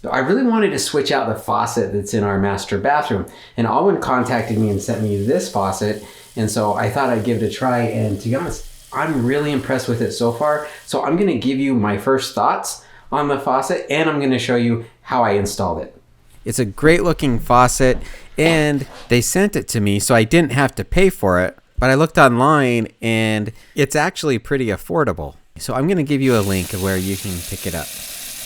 So I really wanted to switch out the faucet that's in our master bathroom, and ALWEN contacted me and sent me this faucet, and so I thought I'd give it a try, and to be honest, I'm really impressed with it so far. So I'm going to give you my first thoughts on the faucet, and I'm going to show you how I installed it. It's a great looking faucet, and they sent it to me so I didn't have to pay for it, but I looked online and it's actually pretty affordable. So I'm going to give you a link of where you can pick it up.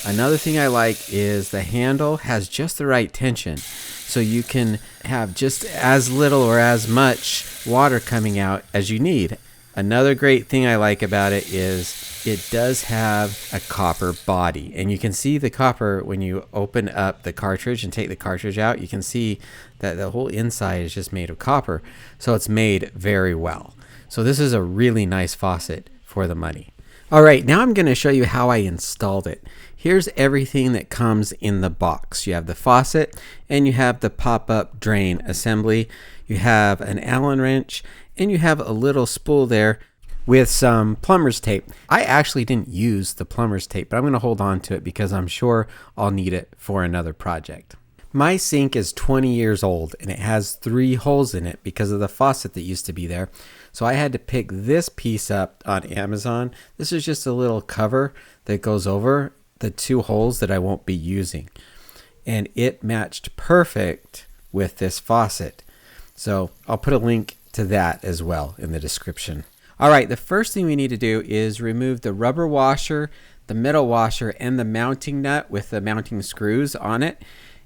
Another thing I like is the handle has just the right tension, so you can have just as little or as much water coming out as you need. Another great thing I like about it is it does have a copper body, and you can see the copper when you open up the cartridge and take the cartridge out. You can see that the whole inside is just made of copper, so it's made very well. So this is a really nice faucet for the money. All right, now I'm going to show you how I installed it. Here's everything that comes in the box. You have the faucet, and you have the pop-up drain assembly. You have an Allen wrench, and you have a little spool there with some plumber's tape. I actually didn't use the plumber's tape, but I'm going to hold on to it because I'm sure I'll need it for another project. My sink is 20 years old, and it has 3 holes in it because of the faucet that used to be there. So I had to pick this piece up on Amazon. This is just a little cover that goes over the 2 holes that I won't be using. And it matched perfect with this faucet. So I'll put a link to that as well in the description. All right, the first thing we need to do is remove the rubber washer, the metal washer, and the mounting nut with the mounting screws on it.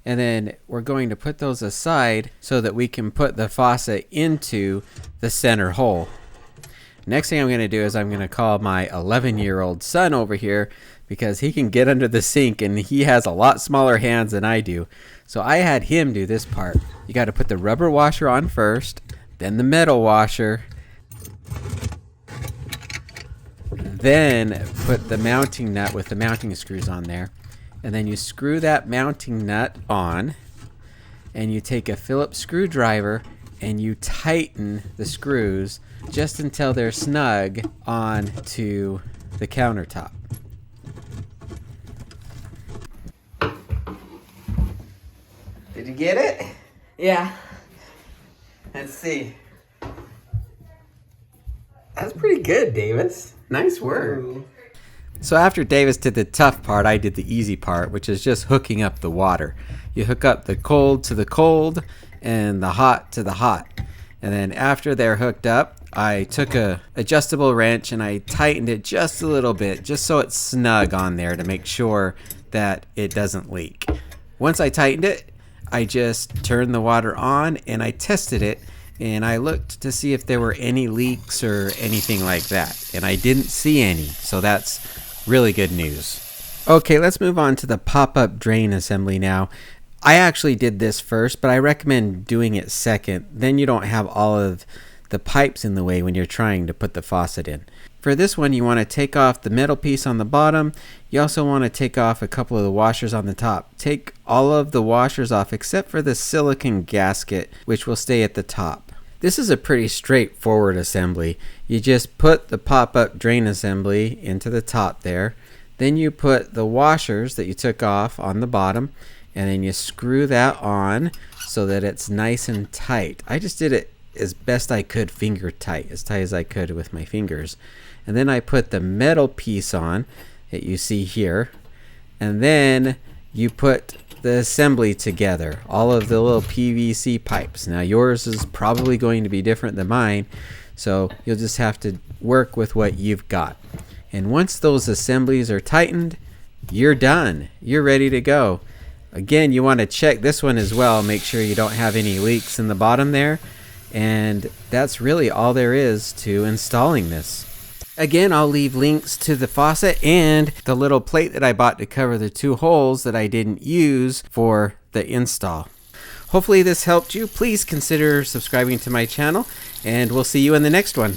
And then we're going to put those aside so that we can put the faucet into the center hole. Next thing I'm going to do is I'm going to call my 11-year-old son over here because he can get under the sink and he has a lot smaller hands than I do. So I had him do this part. You got to put the rubber washer on first, then the metal washer, then put the mounting nut with the mounting screws on there. And then you screw that mounting nut on, and you take a Phillips screwdriver and you tighten the screws just until they're snug onto the countertop. Did you get it? Yeah. Let's see. That's pretty good, Davis. Nice work. Ooh. So after Davis did the tough part, I did the easy part, which is just hooking up the water. You hook up the cold to the cold and the hot to the hot. And then after they're hooked up, I took a adjustable wrench and I tightened it just a little bit, just so it's snug on there to make sure that it doesn't leak. Once I tightened it, I just turned the water on and I tested it, and I looked to see if there were any leaks or anything like that, and I didn't see any, so that's really good news. Okay, let's move on to the pop-up drain assembly now. I actually did this first, but I recommend doing it second. Then you don't have all of the pipes in the way when you're trying to put the faucet in. For this one, you want to take off the metal piece on the bottom. You also want to take off a couple of the washers on the top. Take all of the washers off except for the silicone gasket, which will stay at the top. This is a pretty straightforward assembly. You just put the pop-up drain assembly into the top there. Then you put the washers that you took off on the bottom, and then you screw that on so that it's nice and tight. I just did it as best I could, finger tight, as tight as I could with my fingers. And then I put the metal piece on that you see here, and then you put the assembly together, all of the little PVC pipes. Now yours is probably going to be different than mine, so you'll just have to work with what you've got. And once those assemblies are tightened, you're done. You're ready to go. Again, you want to check this one as well, make sure you don't have any leaks in the bottom there. And that's really all there is to installing this. Again, I'll leave links to the faucet and the little plate that I bought to cover the 2 holes that I didn't use for the install. Hopefully this helped you. Please consider subscribing to my channel, and we'll see you in the next one.